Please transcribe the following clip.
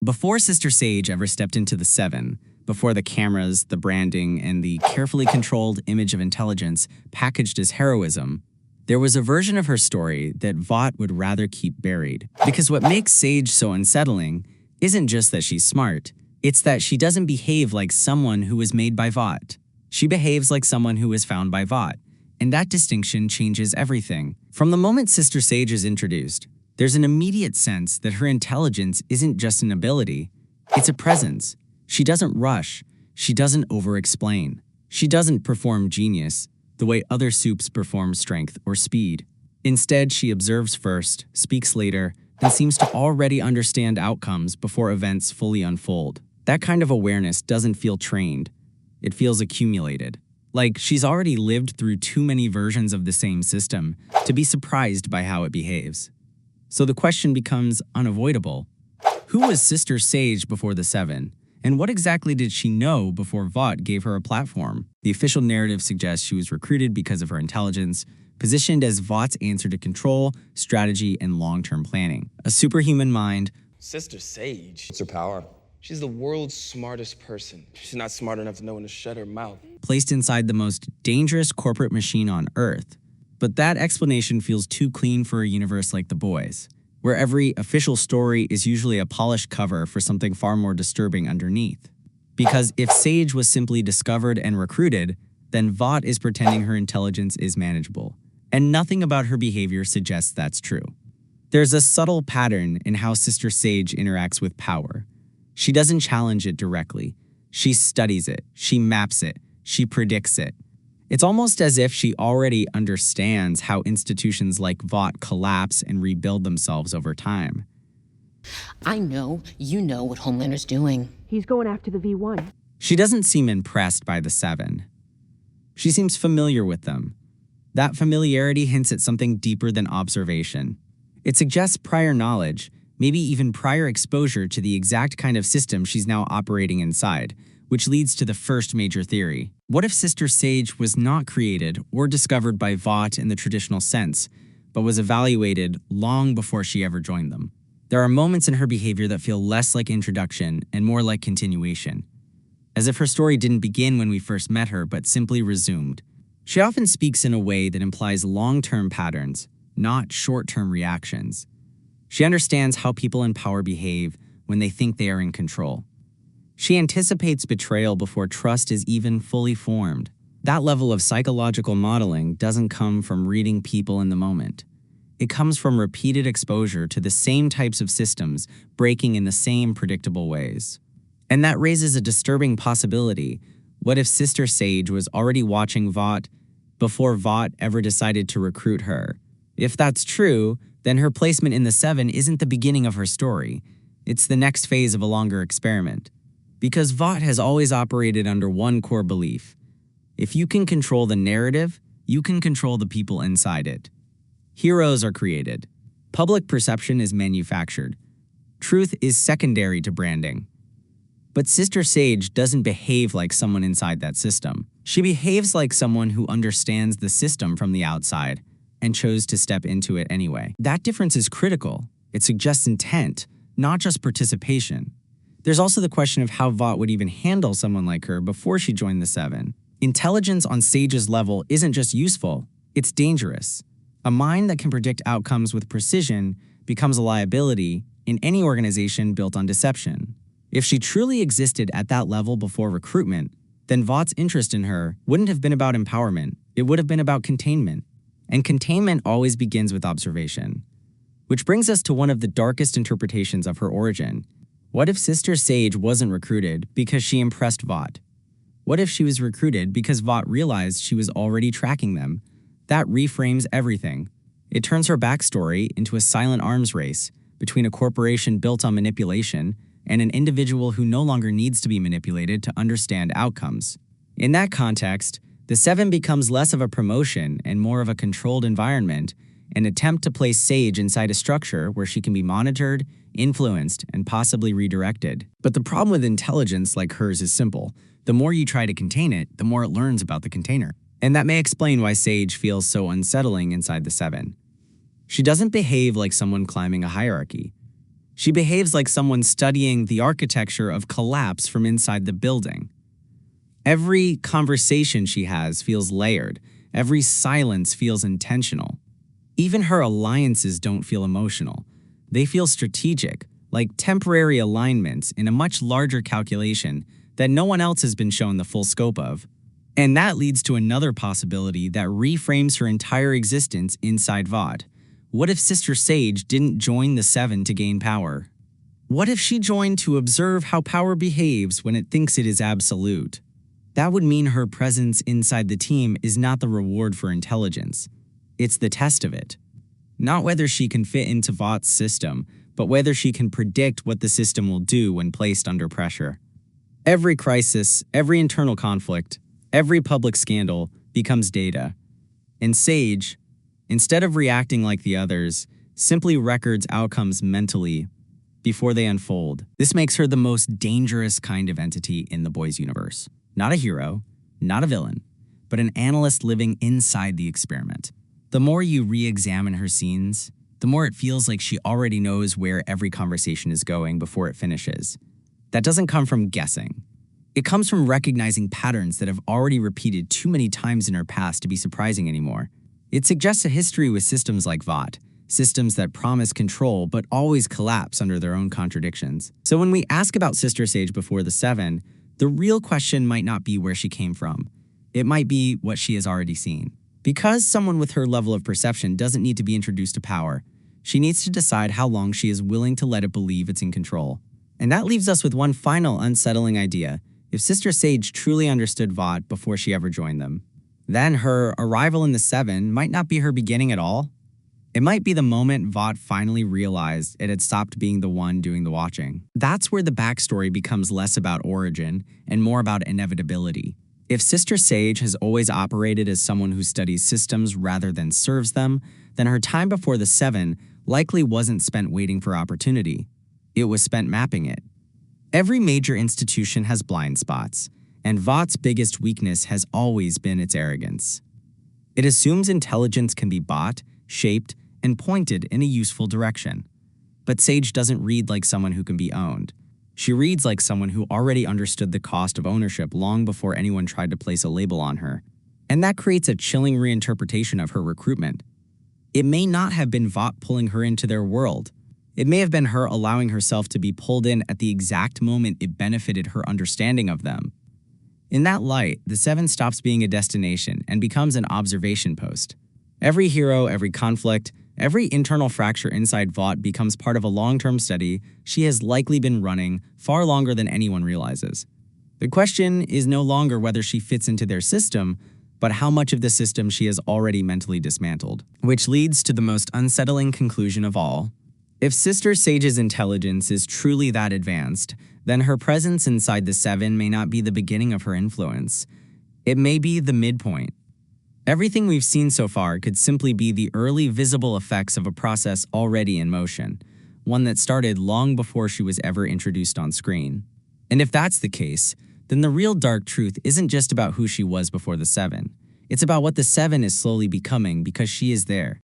Before Sister Sage ever stepped into the Seven, before the cameras, the branding, and the carefully controlled image of intelligence packaged as heroism, there was a version of her story that Vought would rather keep buried. Because what makes Sage so unsettling isn't just that she's smart, it's that she doesn't behave like someone who was made by Vought. She behaves like someone who was found by Vought, and that distinction changes everything. From the moment Sister Sage is introduced, there's an immediate sense that her intelligence isn't just an ability, it's a presence. She doesn't rush, she doesn't over-explain. She doesn't perform genius the way other soups perform strength or speed. Instead, she observes first, speaks later, and seems to already understand outcomes before events fully unfold. That kind of awareness doesn't feel trained, it feels accumulated. Like she's already lived through too many versions of the same system to be surprised by how it behaves. So the question becomes unavoidable. Who was Sister Sage before the Seven? And what exactly did she know before Vought gave her a platform? The official narrative suggests she was recruited because of her intelligence, positioned as Vought's answer to control, strategy, and long-term planning. A superhuman mind. Sister Sage. What's her power? She's the world's smartest person. She's not smart enough to know when to shut her mouth. Placed inside the most dangerous corporate machine on Earth. But that explanation feels too clean for a universe like The Boys, where every official story is usually a polished cover for something far more disturbing underneath. Because if Sage was simply discovered and recruited, then Vought is pretending her intelligence is manageable. And nothing about her behavior suggests that's true. There's a subtle pattern in how Sister Sage interacts with power. She doesn't challenge it directly. She studies it, she maps it, she predicts it. It's almost as if she already understands how institutions like Vought collapse and rebuild themselves over time. I know you know what Homelander's doing. He's going after the V1. She doesn't seem impressed by the Seven. She seems familiar with them. That familiarity hints at something deeper than observation. It suggests prior knowledge, maybe even prior exposure to the exact kind of system she's now operating inside, which leads to the first major theory. What if Sister Sage was not created or discovered by Vought in the traditional sense, but was evaluated long before she ever joined them? There are moments in her behavior that feel less like introduction and more like continuation, as if her story didn't begin when we first met her, but simply resumed. She often speaks in a way that implies long-term patterns, not short-term reactions. She understands how people in power behave when they think they are in control. She anticipates betrayal before trust is even fully formed. That level of psychological modeling doesn't come from reading people in the moment. It comes from repeated exposure to the same types of systems breaking in the same predictable ways. And that raises a disturbing possibility. What if Sister Sage was already watching Vought before Vought ever decided to recruit her? If that's true, then her placement in the Seven isn't the beginning of her story. It's the next phase of a longer experiment. Because Vought has always operated under one core belief. If you can control the narrative, you can control the people inside it. Heroes are created. Public perception is manufactured. Truth is secondary to branding. But Sister Sage doesn't behave like someone inside that system. She behaves like someone who understands the system from the outside and chose to step into it anyway. That difference is critical. It suggests intent, not just participation. There's also the question of how Vought would even handle someone like her before she joined the Seven. Intelligence on Sage's level isn't just useful, it's dangerous. A mind that can predict outcomes with precision becomes a liability in any organization built on deception. If she truly existed at that level before recruitment, then Vought's interest in her wouldn't have been about empowerment, it would have been about containment. And containment always begins with observation. Which brings us to one of the darkest interpretations of her origin. What if Sister Sage wasn't recruited because she impressed Vought? What if she was recruited because Vought realized she was already tracking them? That reframes everything. It turns her backstory into a silent arms race between a corporation built on manipulation and an individual who no longer needs to be manipulated to understand outcomes. In that context, the Seven becomes less of a promotion and more of a controlled environment, an attempt to place Sage inside a structure where she can be monitored, influenced, and possibly redirected. But the problem with intelligence like hers is simple. The more you try to contain it, the more it learns about the container. And that may explain why Sage feels so unsettling inside the Seven. She doesn't behave like someone climbing a hierarchy. She behaves like someone studying the architecture of collapse from inside the building. Every conversation she has feels layered. Every silence feels intentional. Even her alliances don't feel emotional. They feel strategic, like temporary alignments in a much larger calculation that no one else has been shown the full scope of. And that leads to another possibility that reframes her entire existence inside Vought. What if Sister Sage didn't join the Seven to gain power? What if she joined to observe how power behaves when it thinks it is absolute? That would mean her presence inside the team is not the reward for intelligence. It's the test of it. Not whether she can fit into Vought's system, but whether she can predict what the system will do when placed under pressure. Every crisis, every internal conflict, every public scandal becomes data. And Sage, instead of reacting like the others, simply records outcomes mentally before they unfold. This makes her the most dangerous kind of entity in the boys' universe. Not a hero, not a villain, but an analyst living inside the experiment. The more you re-examine her scenes, the more it feels like she already knows where every conversation is going before it finishes. That doesn't come from guessing. It comes from recognizing patterns that have already repeated too many times in her past to be surprising anymore. It suggests a history with systems like Vought, systems that promise control but always collapse under their own contradictions. So when we ask about Sister Sage before the Seven, the real question might not be where she came from. It might be what she has already seen. Because someone with her level of perception doesn't need to be introduced to power, she needs to decide how long she is willing to let it believe it's in control. And that leaves us with one final unsettling idea. If Sister Sage truly understood Vought before she ever joined them, then her arrival in the Seven might not be her beginning at all. It might be the moment Vought finally realized it had stopped being the one doing the watching. That's where the backstory becomes less about origin and more about inevitability. If Sister Sage has always operated as someone who studies systems rather than serves them, then her time before the Seven likely wasn't spent waiting for opportunity. It was spent mapping it. Every major institution has blind spots, and Vought's biggest weakness has always been its arrogance. It assumes intelligence can be bought, shaped, and pointed in a useful direction. But Sage doesn't read like someone who can be owned. She reads like someone who already understood the cost of ownership long before anyone tried to place a label on her. And that creates a chilling reinterpretation of her recruitment. It may not have been Vought pulling her into their world. It may have been her allowing herself to be pulled in at the exact moment it benefited her understanding of them. In that light, the Seven stops being a destination and becomes an observation post. Every hero, every conflict, every internal fracture inside Vought becomes part of a long-term study she has likely been running far longer than anyone realizes. The question is no longer whether she fits into their system, but how much of the system she has already mentally dismantled. Which leads to the most unsettling conclusion of all. If Sister Sage's intelligence is truly that advanced, then her presence inside the Seven may not be the beginning of her influence. It may be the midpoint. Everything we've seen so far could simply be the early visible effects of a process already in motion, one that started long before she was ever introduced on screen. And if that's the case, then the real dark truth isn't just about who she was before the Seven. It's about what the Seven is slowly becoming because she is there.